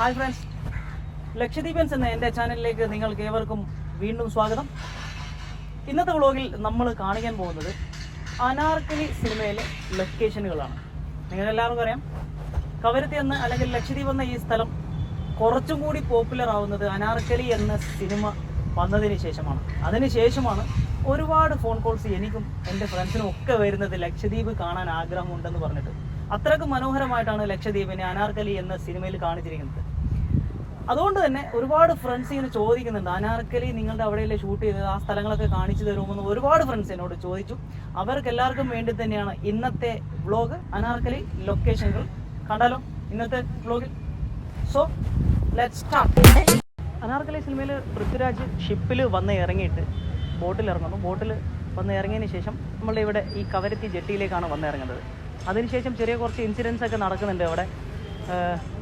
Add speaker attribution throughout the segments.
Speaker 1: Hi friends, ലക്ഷദ്വീപൻസ് എന്ന എൻ്റെ ചാനലിലേക്ക് നിങ്ങൾക്ക് ഏവർക്കും വീണ്ടും സ്വാഗതം. ഇന്നത്തെ വ്ളോഗിൽ നമ്മൾ കാണിക്കാൻ പോകുന്നത് അനാർക്കലി സിനിമയിലെ ലൊക്കേഷനുകളാണ്. നിങ്ങൾക്കെല്ലാവർക്കും അറിയാം, കവരത്തി എന്ന അല്ലെങ്കിൽ ലക്ഷദ്വീപ് എന്ന ഈ സ്ഥലം കുറച്ചും കൂടി പോപ്പുലർ ആവുന്നത് അനാർക്കലി എന്ന സിനിമ വന്നതിന് ശേഷമാണ്. അതിനുശേഷമാണ് ഒരുപാട് ഫോൺ കോൾസ് എനിക്കും എൻ്റെ ഫ്രണ്ട്സിനും ഒക്കെ വരുന്നത് ലക്ഷദ്വീപ് കാണാൻ ആഗ്രഹമുണ്ടെന്ന് പറഞ്ഞിട്ട്. അത്രയ്ക്ക് മനോഹരമായിട്ടാണ് ലക്ഷദ്വീപിനെ അനാർക്കലി എന്ന സിനിമയിൽ കാണിച്ചിരിക്കുന്നത്. അതുകൊണ്ട് തന്നെ ഒരുപാട് ഫ്രണ്ട്സ് ഇങ്ങനെ ചോദിക്കുന്നുണ്ട്, അനാർക്കലി നിങ്ങളുടെ അവിടെയല്ലേ ഷൂട്ട് ചെയ്തത്, ആ സ്ഥലങ്ങളൊക്കെ കാണിച്ചു തരുമെന്ന് ഒരുപാട് ഫ്രണ്ട്സ് എന്നോട് ചോദിച്ചു. അവർക്ക് എല്ലാവർക്കും വേണ്ടി തന്നെയാണ് ഇന്നത്തെ വ്ളോഗ്. അനാർക്കലി ലൊക്കേഷനുകൾ കണ്ടാലോ ഇന്നത്തെ വ്ളോഗിൽ. So let's start. അനാർക്കലി സിനിമയിൽ പൃഥ്വിരാജ് ഷിപ്പിൽ വന്ന് ഇറങ്ങിയിട്ട് ബോട്ടിൽ ഇറങ്ങുന്നു. ബോട്ടിൽ വന്ന് ഇറങ്ങിയതിന് ശേഷം നമ്മളുടെ ഇവിടെ ഈ കവരത്തി ജെട്ടിയിലേക്കാണ് വന്ന് ഇറങ്ങുന്നത്. അതിനുശേഷം ചെറിയ കുറച്ച് ഇൻസിഡൻസ് ഒക്കെ നടക്കുന്നുണ്ട് അവിടെ.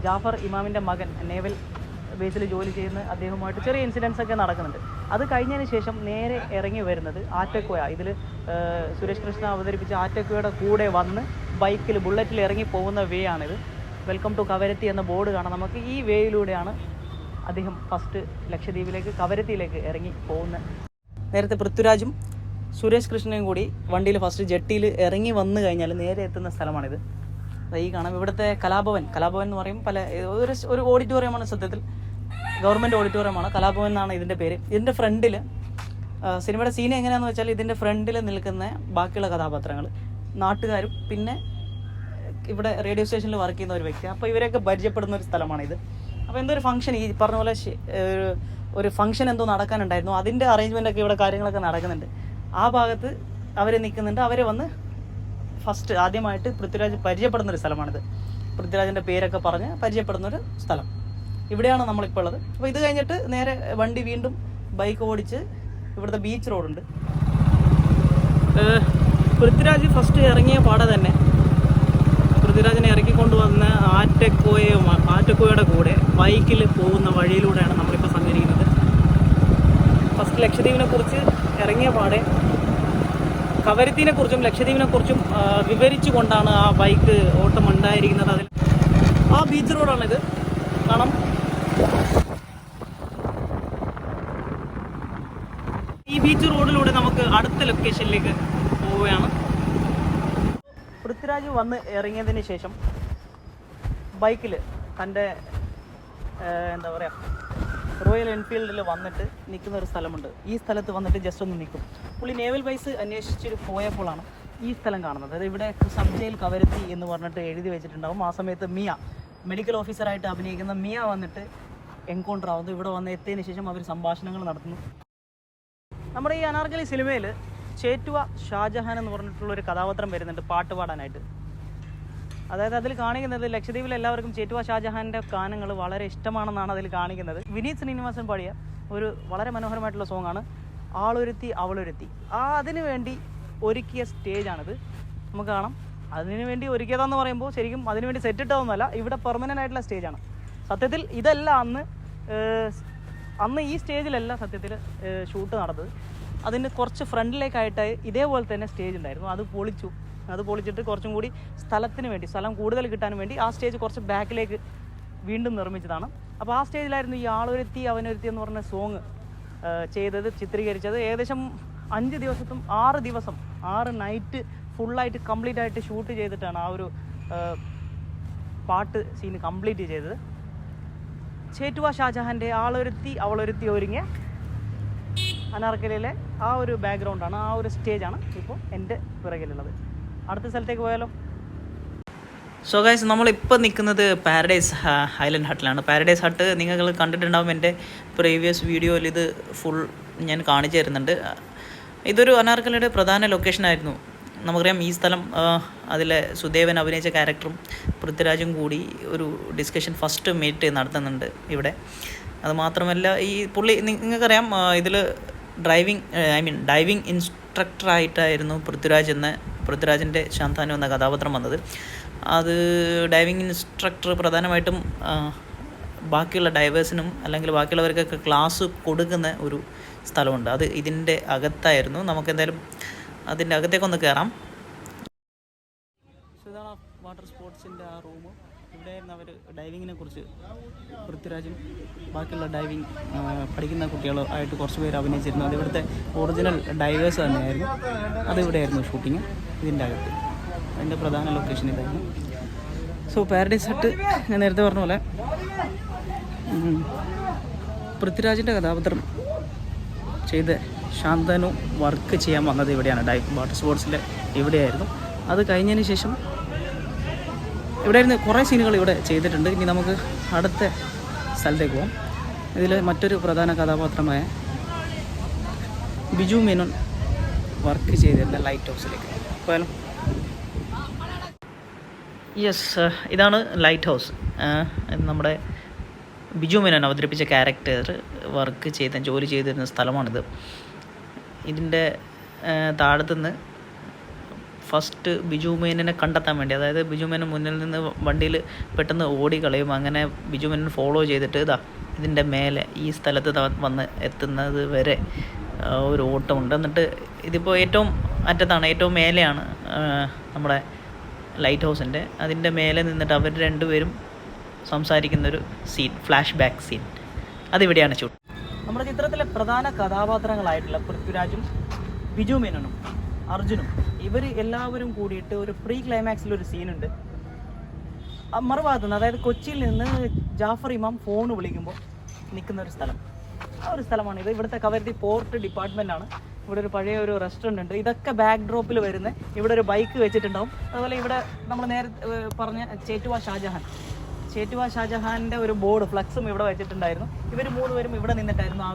Speaker 1: ജാഫർ ഇമാമിൻ്റെ മകൻ നേവൽ ബേസിൽ ജോലി ചെയ്യുന്ന അദ്ദേഹവുമായിട്ട് ചെറിയ ഇൻസിഡൻസ് ഒക്കെ നടക്കുന്നുണ്ട്. അത് കഴിഞ്ഞതിന് ശേഷം നേരെ ഇറങ്ങി വരുന്നത് ആറ്റക്കോയ. ഇതിൽ സുരേഷ് കൃഷ്ണ അവതരിപ്പിച്ച ആറ്റക്കോയുടെ കൂടെ വന്ന് ബൈക്കിൽ ബുള്ളറ്റിൽ ഇറങ്ങി പോകുന്ന വേ ആണിത്. വെൽക്കം ടു കവരത്തി എന്ന ബോർഡ് കാണാം നമുക്ക്. ഈ വേയിലൂടെയാണ് അദ്ദേഹം ഫസ്റ്റ് ലക്ഷദ്വീപിലേക്ക് കവരത്തിയിലേക്ക് ഇറങ്ങി പോകുന്നത്. നേരത്തെ പൃഥ്വിരാജും സുരേഷ് കൃഷ്ണയും കൂടി വണ്ടിയിൽ ഫസ്റ്റ് ജെട്ടിയിൽ ഇറങ്ങി വന്നു കഴിഞ്ഞാൽ നേരെ എത്തുന്ന സ്ഥലമാണിത്. ഈ കാണാം ഇവിടുത്തെ കലാഭവൻ എന്ന് പറയും. ഒരു ഓഡിറ്റോറിയമാണ്, സത്യത്തിൽ ഗവൺമെൻറ് ഓഡിറ്റോറിയമാണ്. കലാഭവൻ എന്നാണ് ഇതിൻ്റെ പേര്. ഇതിൻ്റെ ഫ്രണ്ടിൽ സിനിമയുടെ സീൻ എങ്ങനെയാണെന്ന് വെച്ചാൽ ഇതിൻ്റെ ഫ്രണ്ടിൽ നിൽക്കുന്ന ബാക്കിയുള്ള കഥാപാത്രങ്ങൾ നാട്ടുകാരും പിന്നെ ഇവിടെ റേഡിയോ സ്റ്റേഷനിൽ വർക്ക് ചെയ്യുന്ന ഒരു വ്യക്തി. അപ്പോൾ ഇവരെയൊക്കെ പരിചയപ്പെടുന്ന ഒരു സ്ഥലമാണിത്. അപ്പോൾ എന്തോ ഒരു ഫംഗ്ഷൻ, ഈ പറഞ്ഞ പോലെ ഒരു ഫംഗ്ഷൻ എന്തോ നടക്കാനുണ്ടായിരുന്നു. അതിൻ്റെ അറേഞ്ച്മെൻ്റൊക്കെ ഇവിടെ കാര്യങ്ങളൊക്കെ നടക്കുന്നുണ്ട്. ആ ഭാഗത്ത് അവർ നിൽക്കുന്നുണ്ട്. അവരെ വന്ന് ഫസ്റ്റ് ആദ്യമായിട്ട് പൃഥ്വിരാജ് പരിചയപ്പെടുന്നൊരു സ്ഥലമാണിത്. പൃഥ്വിരാജിൻ്റെ പേരൊക്കെ പറഞ്ഞ് പരിചയപ്പെടുന്നൊരു സ്ഥലം. ഇവിടെയാണ് നമ്മളിപ്പോൾ ഉള്ളത്. അപ്പോൾ ഇത് കഴിഞ്ഞിട്ട് നേരെ വണ്ടി വീണ്ടും ബൈക്ക് ഓടിച്ച് ഇവിടുത്തെ ബീച്ച് റോഡുണ്ട്. പൃഥ്വിരാജ് ഫസ്റ്റ് ഇറങ്ങിയ പാടെ തന്നെ പൃഥ്വിരാജിനെ ഇറക്കിക്കൊണ്ടുവന്ന ആറ്റക്കോയുടെ കൂടെ ബൈക്കിൽ പോകുന്ന വഴിയിലൂടെയാണ് നമ്മളിപ്പോൾ സഞ്ചരിക്കുന്നത്. ഫസ്റ്റ് ലക്ഷദ്വീപിനെ കുറിച്ച് ഇറങ്ങിയ പാടെ കവരത്തിനെ കുറിച്ചും ലക്ഷദ്വീപിനെ കുറിച്ചും വിവരിച്ചു കൊണ്ടാണ് ആ ബൈക്ക് ഓട്ടം ഉണ്ടായിരിക്കുന്നത്. അതിൽ ആ ബീച്ച് റോഡാണിത് കാണാം. ഈ ബീച്ച് റോഡിലൂടെ നമുക്ക് അടുത്ത ലൊക്കേഷനിലേക്ക് പോവുകയാണ്. പൃഥ്വിരാജ് വന്ന് ഇറങ്ങിയതിന് ശേഷം ബൈക്കിൽ തൻ്റെ എന്താ പറയുക റോയൽ എൻഫീൽഡിൽ വന്നിട്ട് നിൽക്കുന്ന ഒരു സ്ഥലമുണ്ട്. ഈ സ്ഥലത്ത് വന്നിട്ട് ജസ്റ്റ് ഒന്ന് നിൽക്കും. പുള്ളി നേവൽ ബേസ് അന്വേഷിച്ചിട്ട് പോയപ്പോഴാണ് ഈ സ്ഥലം കാണുന്നത്. അതായത് ഇവിടെ സബ് ജയിൽ കവരത്തി എന്ന് പറഞ്ഞിട്ട് എഴുതി വെച്ചിട്ടുണ്ടാവും. ആ സമയത്ത് മിയ, മെഡിക്കൽ ഓഫീസറായിട്ട് അഭിനയിക്കുന്ന മിയ വന്നിട്ട് എൻകൗണ്ടർ ആവുന്നു. ഇവിടെ വന്ന് എത്തിയതിന് ശേഷം അവർ സംഭാഷണങ്ങൾ നടത്തുന്നു. നമ്മുടെ ഈ അനാർക്കലി സിനിമയിൽ ചേറ്റുവ ഷാജഹാൻ എന്ന് പറഞ്ഞിട്ടുള്ളൊരു കഥാപാത്രം വരുന്നുണ്ട് പാട്ട് പാടാനായിട്ട്. അതായത് അതിൽ കാണിക്കുന്നത് ലക്ഷദ്വീപിൽ എല്ലാവർക്കും ചേറ്റുവ ഷാജഹാൻ്റെ ഗാനങ്ങൾ വളരെ ഇഷ്ടമാണെന്നാണ് അതിൽ കാണിക്കുന്നത്. വിനീത് ശ്രീനിവാസൻ പാടിയ ഒരു വളരെ മനോഹരമായിട്ടുള്ള സോങ്ങാണ് ആളൊരുത്തി അവളൊരുത്തി. അതിനു വേണ്ടി ഒരുക്കിയ സ്റ്റേജാണിത്. നമുക്ക് കാണാം. അതിനു വേണ്ടി ഒരുക്കിയതാന്ന് പറയുമ്പോൾ ശരിക്കും അതിനുവേണ്ടി സെറ്റ് ഇട്ടതൊന്നുമല്ല, ഇവിടെ പെർമനൻ്റ് ആയിട്ടുള്ള സ്റ്റേജാണ്. സത്യത്തിൽ ഇതല്ല അന്ന് ഈ സ്റ്റേജിലല്ല സത്യത്തിൽ ഷൂട്ട് നടന്നത്. അതിന് കുറച്ച് ഫ്രണ്ടിലേക്കായിട്ട് ഇതേപോലെ തന്നെ സ്റ്റേജ് ഉണ്ടായിരുന്നു. അത് പൊളിച്ചിട്ട് കുറച്ചും കൂടി സ്ഥലം കൂടുതൽ കിട്ടാൻ വേണ്ടി ആ സ്റ്റേജ് കുറച്ച് ബാക്കിലേക്ക് വീണ്ടും നിർമ്മിച്ചതാണ്. അപ്പോൾ ആ സ്റ്റേജിലായിരുന്നു ഈ ആളൊരുത്തി അവനൊരുത്തി എന്ന് പറഞ്ഞ സോങ് ചിത്രീകരിച്ചത്. ഏകദേശം 5 ദിവസത്തും 6 ദിവസം 6 നൈറ്റ് ഫുള്ളായിട്ട് കംപ്ലീറ്റ് ആയിട്ട് ഷൂട്ട് ചെയ്തിട്ടാണ് ആ ഒരു പാട്ട് സീൻ കംപ്ലീറ്റ് ചെയ്തത്. ചേറ്റുവ ഷാജഹാൻ്റെ ആളൊരുത്തി അവളൊരുത്തി ഒരുങ്ങിയ അനാർക്കലിയിലെ ആ ഒരു ബാക്ക്ഗ്രൗണ്ടാണ്, ആ ഒരു സ്റ്റേജാണ് ഇപ്പോൾ എൻ്റെ പിറകിലുള്ളത്. അടുത്ത സ്ഥലത്തേക്ക് പോയാലോ. സോ ഗൈസ്, നമ്മളിപ്പോൾ നിൽക്കുന്നത് പാരഡൈസ് ഐലൻഡ് ഹട്ടിലാണ്. പാരഡൈസ് ഹട്ട് നിങ്ങൾ കണ്ടിട്ടുണ്ടാവും എൻ്റെ പ്രീവിയസ് വീഡിയോയിൽ. ഇത് ഫുൾ ഞാൻ കാണിച്ചു തരുന്നുണ്ട്. ഇതൊരു അനാർക്കലിയുടെ പ്രധാന ലൊക്കേഷനായിരുന്നു. നമുക്കറിയാം ഈ സ്ഥലം അതിലെ സുദേവൻ അഭിനയിച്ച ക്യാരക്ടറും പൃഥ്വിരാജും കൂടി ഒരു ഡിസ്കഷൻ ഫസ്റ്റ് മീറ്റ് നടത്തുന്നുണ്ട് ഇവിടെ. അതുമാത്രമല്ല ഈ പുള്ളി നിങ്ങൾക്കറിയാം ഇതിൽ ഡൈവിങ് ഇൻസ്ട്രക്ടറായിട്ടായിരുന്നു പൃഥ്വിരാജിൻ്റെ ശാന്താനു എന്ന കഥാപാത്രം വന്നത്. അത് ഡൈവിങ് ഇൻസ്ട്രക്ടർ പ്രധാനമായിട്ടും ബാക്കിയുള്ള ഡൈവേഴ്സിനും അല്ലെങ്കിൽ ബാക്കിയുള്ളവർക്കൊക്കെ ക്ലാസ് കൊടുക്കുന്ന ഒരു സ്ഥലമുണ്ട്. അത് ഇതിൻ്റെ അകത്തായിരുന്നു. നമുക്കെന്തായാലും അതിൻ്റെ അകത്തേക്കൊന്ന് കയറാം. ഇതാണ് വാട്ടർ സ്പോർട്സിൻ്റെ ആ റൂം. ഇവിടെയായിരുന്നു അവർ ഡൈവിങ്ങിനെ കുറിച്ച് പൃഥ്വിരാജും ബാക്കിയുള്ള ഡൈവിങ് പഠിക്കുന്ന കുട്ടികളായിട്ട് കുറച്ച് പേര് അഭിനയിച്ചിരുന്നു. അത് ഇവിടുത്തെ ഒറിജിനൽ ഡൈവേഴ്സ് തന്നെയായിരുന്നു. അതിവിടെയായിരുന്നു ഷൂട്ടിങ് ഇതിൻ്റെ അകത്ത്. അതിൻ്റെ പ്രധാന ലൊക്കേഷൻ ഇതായിരുന്നു. സോ പാരഡൈസ് ഹട്ട് ഞാൻ നേരത്തെ പറഞ്ഞ പോലെ പൃഥ്വിരാജിൻ്റെ കഥാപാത്രം ചെയ്ത് ശാന്തനു വർക്ക് ചെയ്യാൻ വന്നത് ഇവിടെയാണ്. വാട്ടർ സ്പോർട്സിലെ ഇവിടെയായിരുന്നു. അത് കഴിഞ്ഞതിന് ശേഷം ഇവിടെയായിരുന്നു കുറേ സീനുകൾ ഇവിടെ ചെയ്തിട്ടുണ്ട്. ഇനി നമുക്ക് അടുത്ത സ്ഥലത്തേക്ക് പോകാം. ഇതിൽ മറ്റൊരു പ്രധാന കഥാപാത്രമായ ബിജു മേനോൻ വർക്ക് ചെയ്തിരുന്ന ലൈറ്റ് ഹൗസിലേക്ക് പോയാലും. യെസ്, ഇതാണ് ലൈറ്റ് ഹൗസ്. നമ്മുടെ ബിജു മേനോൻ അവതരിപ്പിച്ച ക്യാരക്ടർ വർക്ക് ചെയ്ത ജോലി ചെയ്തിരുന്ന സ്ഥലമാണിത്. ഇതിൻ്റെ താഴത്തുനിന്ന് ഫസ്റ്റ് ബിജു മേനനെ കണ്ടെത്താൻ വേണ്ടി, അതായത് ബിജു മേനൻ മുന്നിൽ നിന്ന് വണ്ടിയിൽ പെട്ടെന്ന് ഓടിക്കളയും. അങ്ങനെ ബിജു മേനൻ ഫോളോ ചെയ്തിട്ട് ഇതിൻ്റെ മേലെ ഈ സ്ഥലത്ത് വന്ന് എത്തുന്നത് വരെ ഒരു ഓട്ടമുണ്ട്. എന്നിട്ട് ഇതിപ്പോൾ ഏറ്റവും അറ്റത്താണ്, ഏറ്റവും മേലെയാണ് നമ്മുടെ ലൈറ്റ് ഹൗസിൻ്റെ. അതിൻ്റെ മേലെ നിന്നിട്ട് അവർ രണ്ടുപേരും സംസാരിക്കുന്നൊരു സീൻ, ഫ്ലാഷ് ബാക്ക് സീൻ, അതിവിടെയാണ് ഷൂട്ട്. നമ്മുടെ ചിത്രത്തിലെ പ്രധാന കഥാപാത്രങ്ങളായിട്ടുള്ള പൃഥ്വിരാജും ബിജു മേനോനും അർജുനും ഇവർ എല്ലാവരും കൂടിയിട്ട് ഒരു പ്രീ ക്ലൈമാക്സിലൊരു സീനുണ്ട്. മറുഭാഗത്തുനിന്ന്, അതായത് കൊച്ചിയിൽ നിന്ന് ജാഫർ ഇമാം ഫോൺ വിളിക്കുമ്പോൾ നിൽക്കുന്ന ഒരു സ്ഥലം, ആ ഒരു സ്ഥലമാണിത്. ഇവിടുത്തെ കവരത്തി പോർട്ട് ഡിപ്പാർട്ട്മെൻറ്റാണ്. ഇവിടെ ഒരു പഴയ ഒരു റെസ്റ്റോറൻറ്റ് ഉണ്ട്. ഇതൊക്കെ ബാക്ക് ഡ്രോപ്പിൽ വരുന്ന, ഇവിടെ ഒരു ബൈക്ക് വെച്ചിട്ടുണ്ടാവും. അതുപോലെ ഇവിടെ നമ്മൾ നേരത്തെ പറഞ്ഞ ചേറ്റുവ ഷാജഹാൻ്റെ ഒരു ബോർഡ് ഫ്ലക്സും ഇവിടെ വെച്ചിട്ടുണ്ടായിരുന്നു. ഇവർ മൂന്നുപേരും ഇവിടെ നിന്നിട്ടായിരുന്നു ആ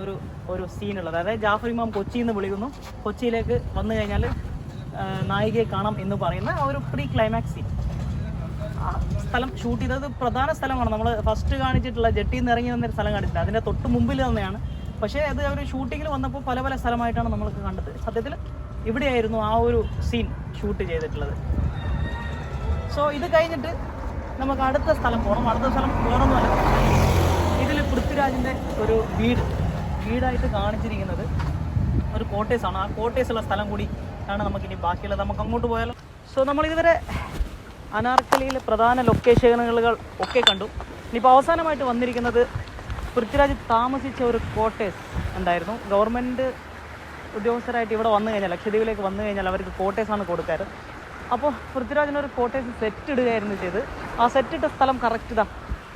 Speaker 1: ഒരു സീനുള്ളത്. അതായത് ജാഫർ ഇമാം കൊച്ചിയിൽ നിന്ന് വിളിക്കുന്നു, കൊച്ചിയിലേക്ക് വന്നു കഴിഞ്ഞാൽ നായികയെ കാണാം എന്ന് പറയുന്ന ആ ഒരു പ്രീ ക്ലൈമാക്സ് സീൻ. ആ സ്ഥലം ഷൂട്ട് ചെയ്തത് പ്രധാന സ്ഥലമാണ്. നമ്മൾ ഫസ്റ്റ് കാണിച്ചിട്ടുള്ള ജെട്ടിയിൽ നിന്ന് ഇറങ്ങി വന്നൊരു സ്ഥലം കാണിച്ചില്ല, അതിൻ്റെ തൊട്ട് മുമ്പിൽ തന്നെയാണ്. പക്ഷേ അത് അവർ ഷൂട്ടിങ്ങിൽ വന്നപ്പോൾ പല പല സ്ഥലമായിട്ടാണ് നമ്മൾക്ക് കണ്ടത്. സത്യത്തിൽ ഇവിടെയായിരുന്നു ആ ഒരു സീൻ ഷൂട്ട് ചെയ്തിട്ടുള്ളത്. സോ ഇത് കഴിഞ്ഞിട്ട് നമുക്ക് അടുത്ത സ്ഥലം പോകണം. അടുത്ത സ്ഥലം വേറൊന്നുമല്ല, ഇതിൽ പൃഥ്വിരാജിൻ്റെ ഒരു വീടായിട്ട് കാണിച്ചിരിക്കുന്നത് ഒരു കോട്ടേഴ്സാണ്. ആ കോട്ടേഴ്സുള്ള സ്ഥലം കൂടി ആണ് നമുക്കിനി ബാക്കിയുള്ളത്. നമുക്ക് അങ്ങോട്ട് പോയാലോ. സോ നമ്മളിതുവരെ അനാർക്കലിയിലെ പ്രധാന ലൊക്കേഷനുകൾ ഒക്കെ കണ്ടു. ഇനിയിപ്പോൾ അവസാനമായിട്ട് വന്നിരിക്കുന്നത് പൃഥ്വിരാജ് താമസിച്ച ഒരു കോട്ടേഴ്സ് ഉണ്ടായിരുന്നു. ഗവൺമെൻറ് ഉദ്യോഗസ്ഥരായിട്ട് ഇവിടെ വന്നു കഴിഞ്ഞാൽ, ലക്ഷദ്വീപിലേക്ക് വന്നു കഴിഞ്ഞാൽ അവർക്ക് കോട്ടേഴ്സാണ് കൊടുക്കാറ്. അപ്പോൾ പൃഥ്വിരാജിനൊരു കോട്ടേഴ്സ് സെറ്റ് ഇടുകയായിരുന്നു ചെയ്ത്. ആ സെറ്റ് ഇട്ട സ്ഥലം കറക്റ്റ്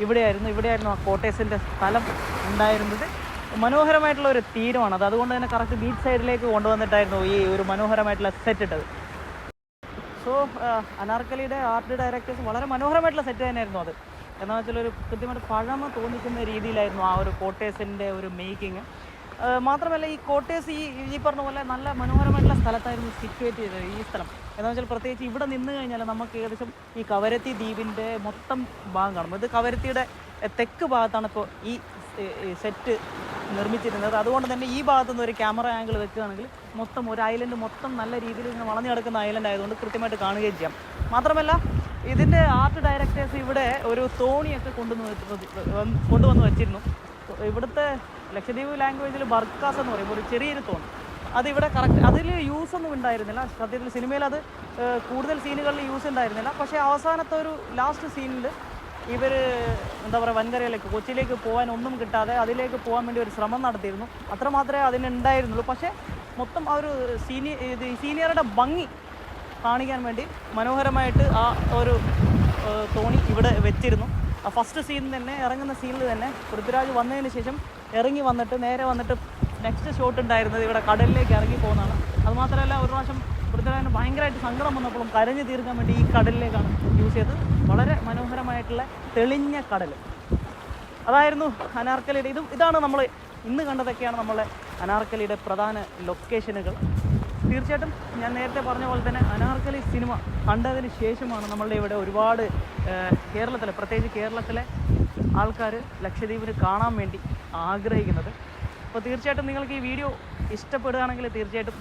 Speaker 1: ഇവിടെയായിരുന്നു ആ കോട്ടേഴ്സിൻ്റെ സ്ഥലം ഉണ്ടായിരുന്നത്. മനോഹരമായിട്ടുള്ള ഒരു തീരമാണത്. അതുകൊണ്ട് തന്നെ കറക്റ്റ് ബീച്ച് സൈഡിലേക്ക് കൊണ്ടുവന്നിട്ടായിരുന്നു ഈ ഒരു മനോഹരമായിട്ടുള്ള സെറ്റ് ഇട്ടത്. സോ അനാർക്കലിയുടെ ആർട്ട് ഡയറക്ടേഴ്സ് വളരെ മനോഹരമായിട്ടുള്ള സെറ്റ് തന്നെയായിരുന്നു അത്. എന്താണെന്ന് വെച്ചാൽ ഒരു കൃത്യമായിട്ട് പഴമ തോന്നിക്കുന്ന രീതിയിലായിരുന്നു ആ ഒരു കോട്ടേഴ്സിൻ്റെ ഒരു മേക്കിങ്. മാത്രമല്ല ഈ കോട്ടേഴ്സ് ഈ പറഞ്ഞ പോലെ നല്ല മനോഹരമായിട്ടുള്ള സ്ഥലത്തായിരുന്നു സിറ്റുവേറ്റ് ചെയ്തത് ഈ സ്ഥലം. എന്താണെന്ന് വെച്ചാൽ പ്രത്യേകിച്ച് ഇവിടെ നിന്ന് കഴിഞ്ഞാൽ നമുക്ക് ഏകദേശം ഈ കവരത്തി ദ്വീപിൻ്റെ മൊത്തം ഭാഗം കാണും. ഇത് കവരത്തിയുടെ തെക്ക് ഭാഗത്താണ് ഇപ്പോൾ ഈ സെറ്റ് നിർമ്മിച്ചിരുന്നത്. അതുകൊണ്ട് തന്നെ ഈ ഭാഗത്തുനിന്ന് ഒരു ക്യാമറ ആംഗിൾ വെക്കുകയാണെങ്കിൽ മൊത്തം ഒരു ഐലൻഡ് മൊത്തം നല്ല രീതിയിൽ ഇങ്ങനെ വളഞ്ഞു കിടക്കുന്ന ഐലൻഡ് ആയതുകൊണ്ട് കൃത്യമായിട്ട് കാണുകയും ചെയ്യാം. മാത്രമല്ല ഇതിൻ്റെ ആർട്ട് ഡയറക്ടേഴ്സ് ഇവിടെ ഒരു തോണിയൊക്കെ കൊണ്ടുവന്ന് വെച്ചിരുന്നു. ഇവിടുത്തെ ലക്ഷദ്വീപ് ലാംഗ്വേജിൽ ബർക്കാസ് എന്ന് പറയുമ്പോൾ ഒരു ചെറിയൊരു തോണി, അതിവിടെ കറക്റ്റ് അതിൽ യൂസ് ഒന്നും ഉണ്ടായിരുന്നില്ല. സത്യത്തിൽ സിനിമയിൽ അത് കൂടുതൽ സീനുകളിൽ യൂസ് ഉണ്ടായിരുന്നില്ല. പക്ഷേ അവസാനത്തെ ഒരു ലാസ്റ്റ് സീനിൽ ഇവർ എന്താ പറയുക, വൻകരയിലേക്ക് കൊച്ചിയിലേക്ക് പോകാൻ ഒന്നും കിട്ടാതെ അതിലേക്ക് പോകാൻ വേണ്ടി ഒരു ശ്രമം നടത്തിയിരുന്നു. അത്രമാത്രമേ അതിനുണ്ടായിരുന്നുള്ളൂ. പക്ഷേ മൊത്തം ആ ഒരു സീനിയറുടെ ഭംഗി കാണിക്കാൻ വേണ്ടി മനോഹരമായിട്ട് ആ ഒരു തോണി ഇവിടെ വെച്ചിരുന്നു. ആ ഫസ്റ്റ് സീൻ തന്നെ, ഇറങ്ങുന്ന സീനിൽ തന്നെ പൃഥ്വിരാജ് വന്നതിന് ശേഷം ഇറങ്ങി വന്നിട്ട് നേരെ വന്നിട്ട് നെക്സ്റ്റ് ഷോട്ട് ഉണ്ടായിരുന്നത് ഇവിടെ കടലിലേക്ക് ഇറങ്ങി പോകുന്നതാണ്. അതുമാത്രമല്ല ഒരു പ്രാവശ്യം പൃഥ്വിരാജിന് ഭയങ്കരമായിട്ട് സങ്കടം വന്നപ്പോഴും കരഞ്ഞു തീർക്കാൻ വേണ്ടി ഈ കടലിലേക്കാണ് യൂസ് ചെയ്തത്. വളരെ മനോഹരമായിട്ടുള്ള തെളിഞ്ഞ കടൽ, അതായിരുന്നു അനാർക്കലിയുടെ. ഇതാണ് നമ്മൾ ഇന്ന് കണ്ടതൊക്കെയാണ് നമ്മളെ അനാർക്കലിയുടെ പ്രധാന ലൊക്കേഷനുകൾ. തീർച്ചയായിട്ടും ഞാൻ നേരത്തെ പറഞ്ഞ പോലെ തന്നെ അനാർക്കലി സിനിമ കണ്ടതിന് ശേഷമാണ് നമ്മളുടെ ഇവിടെ ഒരുപാട് കേരളത്തിലെ, പ്രത്യേകിച്ച് കേരളത്തിലെ ആൾക്കാർ ലക്ഷദ്വീപിന് കാണാൻ വേണ്ടി ആഗ്രഹിക്കുന്നത്. അപ്പോൾ തീർച്ചയായിട്ടും നിങ്ങൾക്ക് ഈ വീഡിയോ ഇഷ്ടപ്പെടുകയാണെങ്കിൽ തീർച്ചയായിട്ടും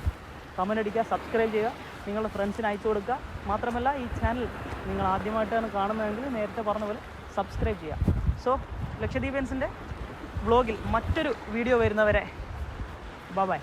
Speaker 1: കമൻ്റ് അടിക്കുക, സബ്സ്ക്രൈബ് ചെയ്യുക, നിങ്ങളുടെ ഫ്രണ്ട്സിന് അയച്ചു കൊടുക്കുക. മാത്രമല്ല ഈ ചാനൽ നിങ്ങൾ ആദ്യമായിട്ടാണ് കാണുന്നതെങ്കിൽ നേരത്തെ പറഞ്ഞ പോലെ സബ്സ്ക്രൈബ് ചെയ്യുക. സോ ലക്ഷദ്വീപിയൻസിൻ്റെ വ്ളോഗിൽ മറ്റൊരു വീഡിയോ വരുന്നവരെ ബൈ.